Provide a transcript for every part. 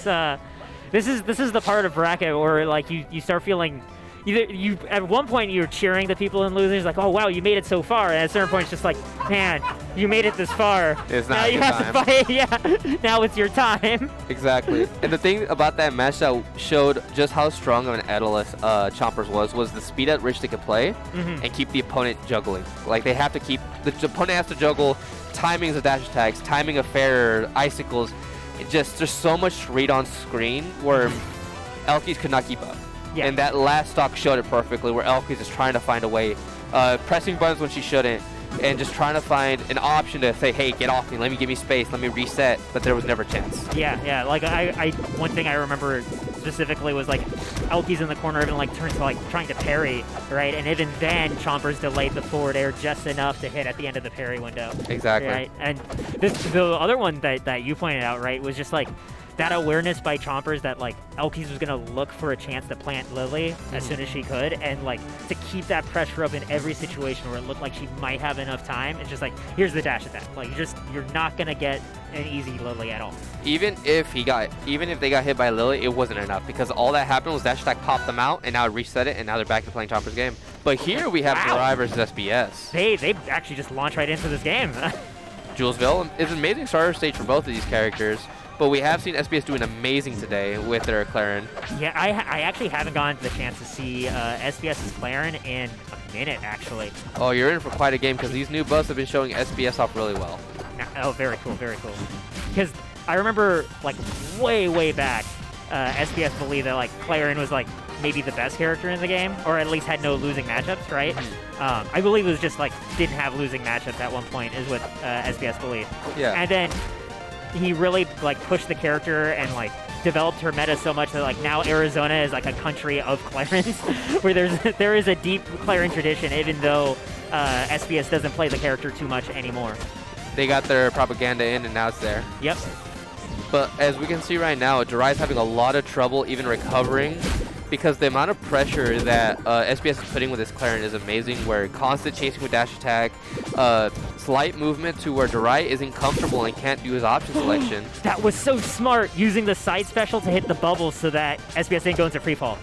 it's this is the part of bracket where like you start feeling. You at one point you're cheering the people in losers like, oh wow, you made it so far, and at a certain point it's just like, man, you made it this far. It's now not you your have time. to fight. Yeah, now it's your time. Exactly. And the thing about that match that showed just how strong of an analyst Chompers was the speed at which they could play and keep the opponent juggling. Like they have to keep the opponent has to juggle timings of dash attacks, timing of fair icicles. There's so much to read on screen where Elkies could not keep up. Yeah. And that last stock showed it perfectly, where Elkies is trying to find a way, pressing buttons when she shouldn't, and just trying to find an option to say, hey, get off me, let me give me space, let me reset, but there was never a chance. Yeah. Like I one thing I remember specifically was like Elkies in the corner even like turns to like trying to parry, right? And even then Chompers delayed the forward air just enough to hit at the end of the parry window. Exactly. Right? And the other one that you pointed out, right, was just like that awareness by Chompers that like Elkies was gonna look for a chance to plant Lily as soon as she could, and like to keep that pressure up in every situation where it looked like she might have enough time. It's just like, here's the dash attack. Like you're not gonna get an easy Lily at all. Even if they got hit by Lily, it wasn't enough because all that happened was dash attack popped them out, and now it reset it, and now they're back to playing Chompers' game. But here we have darai versus SBS. They actually just launched right into this game. Julesville is an amazing starter stage for both of these characters. But we have seen SBS doing amazing today with their Clairen. Yeah, I actually haven't gotten the chance to see SBS's Clairen in a minute, actually. Oh, you're in for quite a game because these new buffs have been showing SBS off really well. Oh, very cool, very cool. Because I remember, like, way back, SBS believed that, like, Clairen was, like, maybe the best character in the game, or at least had no losing matchups, right? I believe it was just, like, didn't have losing matchups at one point, is what SBS believed. Yeah. And then he really like pushed the character and like developed her meta so much that like now Arizona is like a country of Clairens where there is a deep Clairen tradition, even though SBS doesn't play the character too much anymore. They got their propaganda in and now it's there. Yep. But as we can see right now, darai is having a lot of trouble even recovering because the amount of pressure that SBS is putting with this Clairen is amazing, where constant chasing with dash attack, slight movement to where darai isn't comfortable and can't do his option selection. That was so smart, using the side special to hit the bubble so that SBS didn't go into free fall.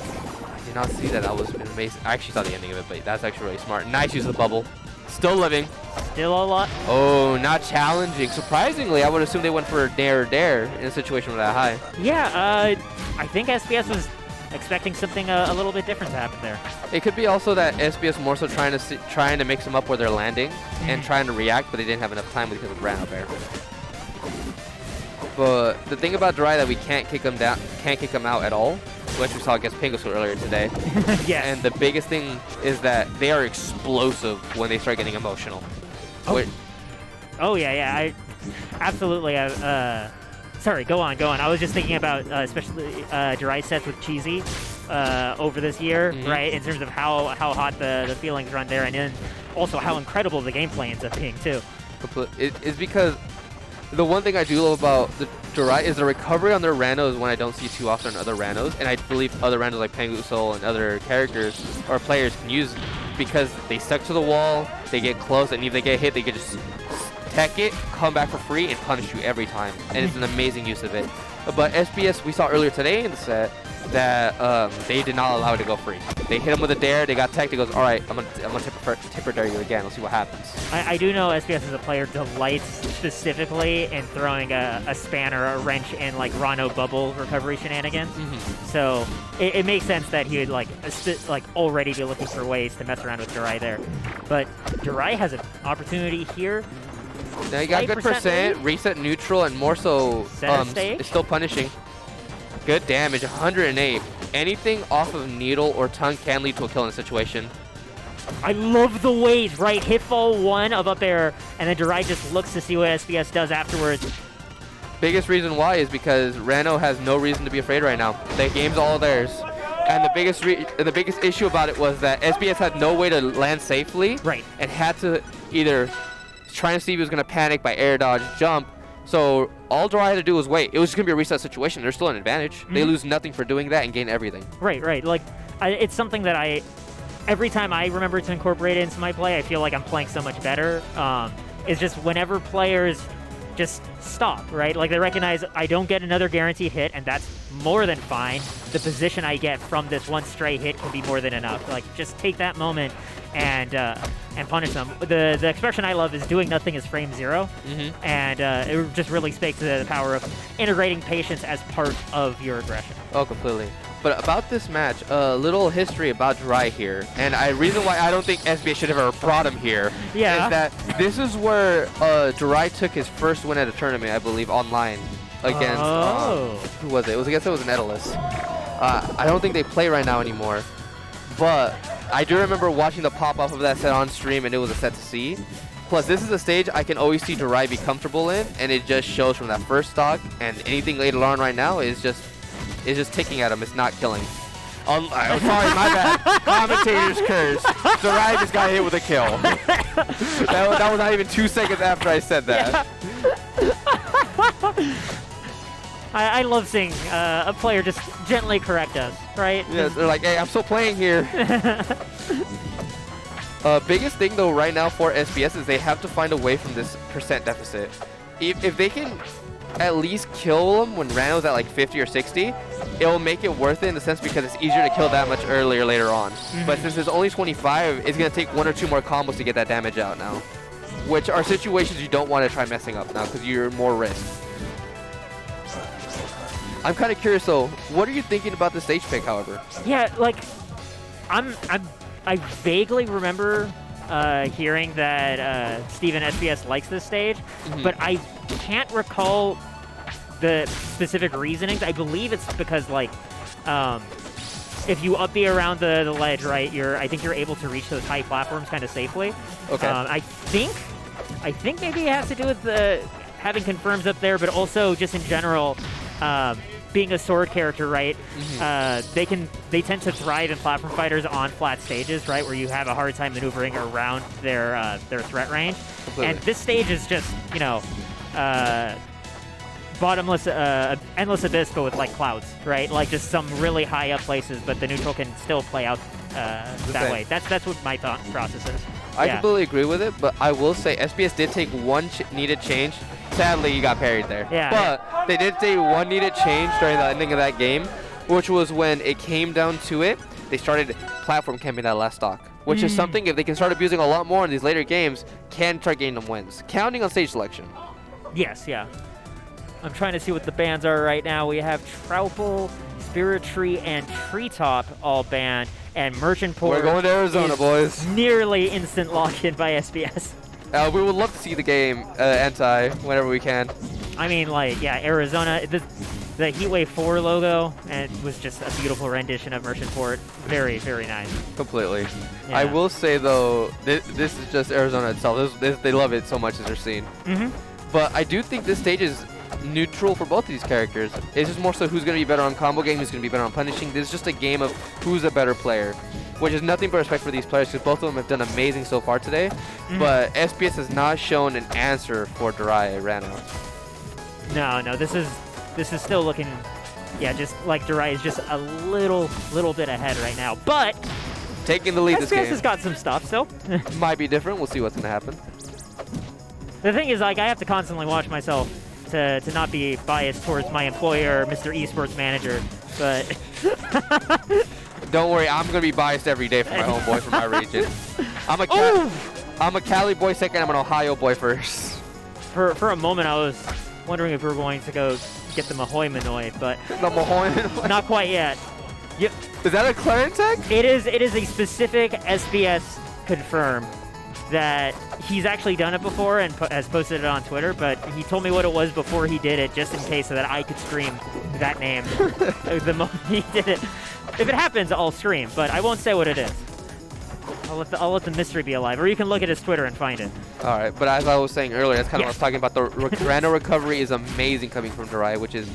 I did not see that. That was amazing. I actually saw the ending of it, but that's actually really smart. Nice use of the bubble. Still living. Still a lot. Oh, not challenging. Surprisingly, I would assume they went for a dare in a situation with that high. Yeah, I think SBS was expecting something a little bit different to happen there. It could be also that SBS more so trying to mix them up where they're landing and trying to react, but they didn't have enough time because of Ranno there. But the thing about darai that we can't kick them out at all, which we saw against Pingusu earlier today. Yeah. And the biggest thing is that they are explosive when they start getting emotional. Oh yeah, absolutely. Sorry, go on. I was just thinking about especially darai sets with Cheesy over this year, right? In terms of how hot the feelings run there, and then also how incredible the gameplay ends up being too. It's because the one thing I do love about the darai is the recovery on their randos when I don't see too often on other randos, and I believe other randos like Pingusu and other characters or players can use because they stuck to the wall, they get close, and if they get hit, they can just tech it, come back for free, and punish you every time. And it's an amazing use of it. But SBS, we saw earlier today in the set that they did not allow it to go free. They hit him with a dare, they got teched, he goes, all right, I'm gonna tipper dare you again, let's see what happens. I do know SBS as a player delights specifically in throwing a span or a wrench in like Ranno bubble recovery shenanigans. So it makes sense that he would like already be looking for ways to mess around with darai there. But darai has an opportunity here. Now you got good percent, reset neutral, and more so it's still punishing. Good damage, 108. Anything off of needle or tongue can lead to a kill in a situation. I love the waves, right? Hitfall 1 of up there, and then darai just looks to see what SBS does afterwards. Biggest reason why is because Ranno has no reason to be afraid right now. The game's all theirs. And the biggest issue about it was that SBS had no way to land safely. Right. And had to either try and see if he was going to panic by air dodge, jump. So all darai had to do was wait. It was just going to be a reset situation. They're still an advantage. They lose nothing for doing that and gain everything. Right. Like, it's something that every time I remember to incorporate it into my play, I feel like I'm playing so much better. It's just whenever players just stop, right? Like they recognize I don't get another guaranteed hit, and that's more than fine. The position I get from this one stray hit can be more than enough. Like just take that moment and punish them. The expression I love is doing nothing is frame zero, and it just really speaks to the power of integrating patience as part of your aggression. Oh, completely. But about this match, a little history about darai here, and reason why I don't think SBS should have ever brought him here is that this is where darai took his first win at a tournament, I believe, online against who was it? It was against an Edalus. I don't think they play right now anymore, but I do remember watching the pop-up of that set on stream, and it was a set to see. Plus, this is a stage I can always see darai be comfortable in, and it just shows from that first stock, and anything later on right now is just ticking at him. It's not killing. I'm sorry, my bad. Commentator's curse. Darai just got hit with a kill. that was not even 2 seconds after I said that. Yeah. I love seeing a player just gently correct us, right? Yeah, they're like, hey, I'm still playing here. Biggest thing, though, right now for SBS is they have to find a way from this percent deficit. If they can at least kill them when Ranno's at like 50 or 60, it'll make it worth it in the sense because it's easier to kill that much earlier later on. But since it's only 25, it's going to take 1 or 2 more combos to get that damage out now, which are situations you don't want to try messing up now because you're more risk. I'm kind of curious though, what are you thinking about the stage pick, however? Yeah, like I vaguely remember hearing that Steven SBS likes this stage, but I can't recall the specific reasonings. I believe it's because like if you up B around the ledge, right, I think you're able to reach those high platforms kind of safely. Okay. I think maybe it has to do with having confirms up there, but also just in general, being a sword character, right? They tend to thrive in platform fighters on flat stages, right, where you have a hard time maneuvering around their threat range. Completely. And this stage is just, you know, bottomless, endless abyss, but with like clouds, right? Like just some really high up places, but the neutral can still play out that way. That's what my thought process is. I completely agree with it, but I will say SBS did take one needed change. Sadly, you got parried there. Yeah. But they did take one needed change during the ending of that game, which was when it came down to it, they started platform camping that last stock, which is something, if they can start abusing a lot more in these later games, can try getting them wins. Counting on stage selection. Yes, yeah. I'm trying to see what the bans are right now. We have Troupple, Spirit Tree, and Treetop all banned, and Merchant Port. We're going to Arizona, boys. Nearly instant lock-in by SBS. We would love to see the game anti whenever we can. I mean, like, yeah, Arizona, the Heatwave 4 logo, and it was just a beautiful rendition of Merchant Port. Very, very nice. Completely. Yeah. I will say, though, this is just Arizona itself. They love it so much as they're seen. But I do think this stage is neutral for both of these characters. It's just more so who's going to be better on combo game, who's going to be better on punishing. This is just a game of who's a better player, which is nothing but respect for these players because both of them have done amazing so far today. But SBS has not shown an answer for darai Ranno. No, this is still looking, yeah, just like darai is just a little bit ahead right now. But taking the lead this game. SBS has got some stuff still. Might be different. We'll see what's going to happen. The thing is, like, I have to constantly watch myself to not be biased towards my employer, Mr. Esports Manager, but... Don't worry, I'm going to be biased every day for my homeboy from my region. I'm a Cali boy second, I'm an Ohio boy first. For a moment, I was wondering if we were going to go get the Mahoy Manoy, but... The Mahoy Manoy? Not quite yet. Yep. Is that a Clairen tag? It is a specific SBS confirm that he's actually done it before and has posted it on Twitter, but he told me what it was before he did it, just in case so that I could stream that name the moment he did it. If it happens, I'll stream, but I won't say what it is. I'll let the mystery be alive, or you can look at his Twitter and find it. All right, but as I was saying earlier, that's kind of what I was talking about. The Ranno recovery is amazing coming from darai, which is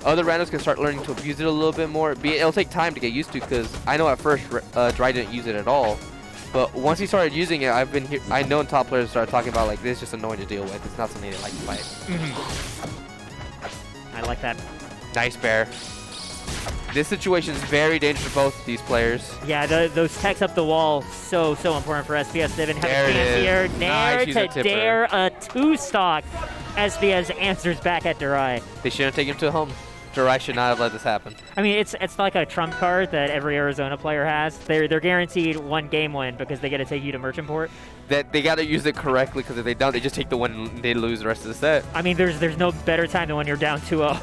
other Rannos can start learning to abuse it a little bit more. It'll take time to get used to because I know at first darai didn't use it at all. But once he started using it, I know top players started talking about like this is just annoying to deal with. It's not something they like to fight. I like that. Nice bear. This situation is very dangerous for both these players. Yeah, those techs up the wall, so important for SBS. They've been having a chance here. Nair to dare a 2-stock. SBS answers back at darai. They shouldn't take him to home. Darai should not have let this happen. I mean, it's like a trump card that every Arizona player has. They're guaranteed one game win because they get to take you to merchant port. That they got to use it correctly, because if they don't, they just take the win and they lose the rest of the set. I mean, there's no better time than when you're down 2-0.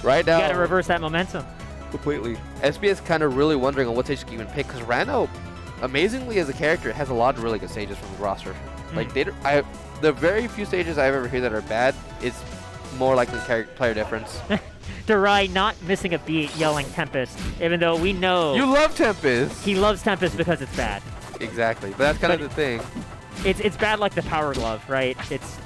Right now, You got to reverse that momentum. completely. SBS kind of really wondering on what stage to even pick, because Ranno, amazingly as a character, has a lot of really good stages from the roster. Like the very few stages I've ever heard that are bad, it's more likely player difference. darai not missing a beat yelling Tempest, even though we know You love Tempest! he loves Tempest because it's bad. Exactly, but that's kind of the thing. It's bad like the Power Glove, right? It's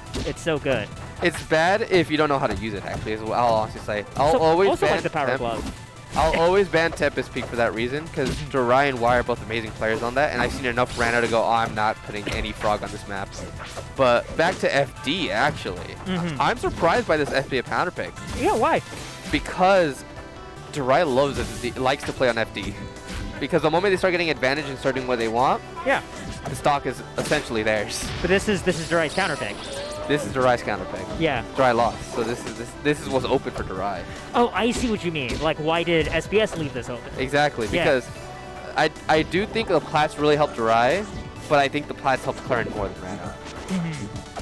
so good. It's bad if you don't know how to use it, actually, is what I'll honestly say. I'll So- always also ban like the Power Glove. I'll always ban Tempest Peak for that reason, because Darai and Y are both amazing players on that, and I've seen enough Ranno to go, oh, I'm not putting any frog on this map. But back to FD, actually. I'm surprised by this FD counter pick, Yeah, why? because Darai loves it, likes to play on FD. Because the moment they start getting advantage and starting what they want, Yeah, the stock is essentially theirs. but this is Darai's counter pick. This is Darai's counter pick. Yeah. Darai lost, so this is what's open for Darai. Oh, I see what you mean. Like, why did SBS leave this open? Exactly, Yeah. because I do think the plats really helped Darai, but I think the plats helped Clairen more than Ranno.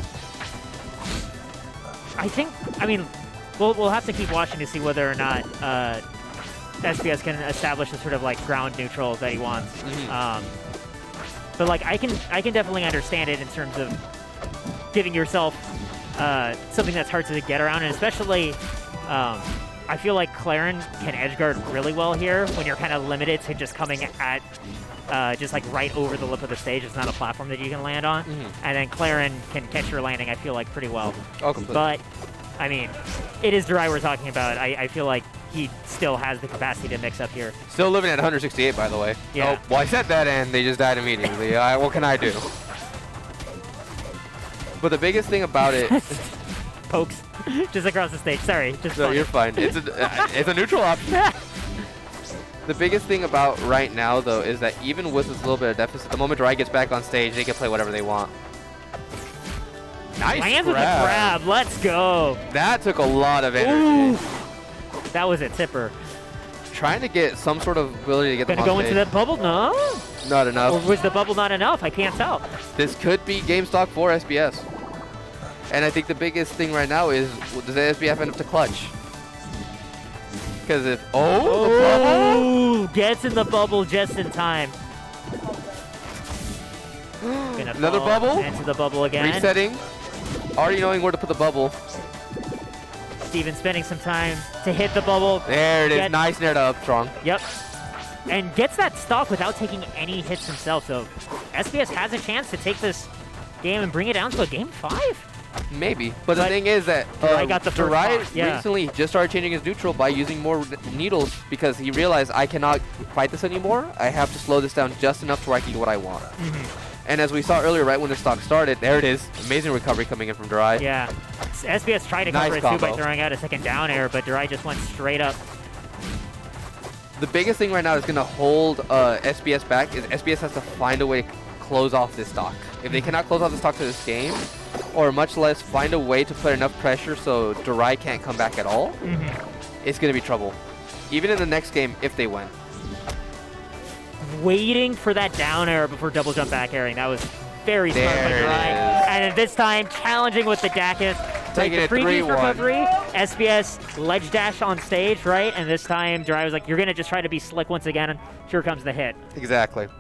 I mean, we'll have to keep watching to see whether or not SBS can establish the sort of like ground neutral that he wants. But like, I can definitely understand it in terms of giving yourself something that's hard to get around, and especially I feel like Clairen can edgeguard really well here when you're kind of limited to just coming at just like right over the lip of the stage. It's not a platform that you can land on, and then Clairen can catch your landing, I feel like, pretty well. Oh, completely. But I mean, it is Darai we're talking about. I feel like he still has the capacity to mix up here. Still living at 168, by the way. Yeah. Oh, well, I said that, and they just died immediately. What can I do? But the biggest thing about it... Pokes. Just across the stage. Sorry. Just No, funny. you're fine. It's a neutral option. The biggest thing about right now, though, is that even with this little bit of deficit, the moment Darai gets back on stage, they can play whatever they want. Nice Lands with the grab. Let's go. That took a lot of energy. Ooh. That was a tipper. Trying to get some sort of ability to get them Gonna on go stage. into that bubble? No? Not enough. Or was the bubble not enough? I can't tell. This could be game stock for SBS. And I think the biggest thing right now is, does the SBF end up to clutch? Because if... Oh! The bubble! Gets in the bubble just in time. Gonna Another fall bubble? Into the bubble again. Resetting. Already knowing where to put the bubble. Steven spending some time to hit the bubble. There it is. Get- Nice nair to up strong. Yep. And gets that stock without taking any hits himself. So SBS has a chance to take this game and bring it down to a game 5. Maybe. But the But thing is that Darai got the first Darai stock, yeah. recently just started changing his neutral by using more needles, because he realized I cannot fight this anymore. I have to slow this down just enough to where I can get what I want. And as we saw earlier, right when the stock started, there it is. Amazing recovery coming in from Darai. Yeah. SBS tried to cover Nice it too by combo. throwing out a second down air, but Darai just went straight up. The biggest thing right now is going to hold SBS back is SBS has to find a way to close off this stock. If they cannot close off the stock to this game, or much less find a way to put enough pressure so Darai can't come back at all, it's going to be trouble. Even in the next game, if they win. Waiting for that down air before double jump back airing. That was very smart by There it Darai. is. And then this time, challenging with the Dacus. Like Taking the it previous 3-1. recovery, SBS ledge dash on stage, right? And this time, Darai was like, you're going to just try to be slick once again, and here comes the hit. Exactly.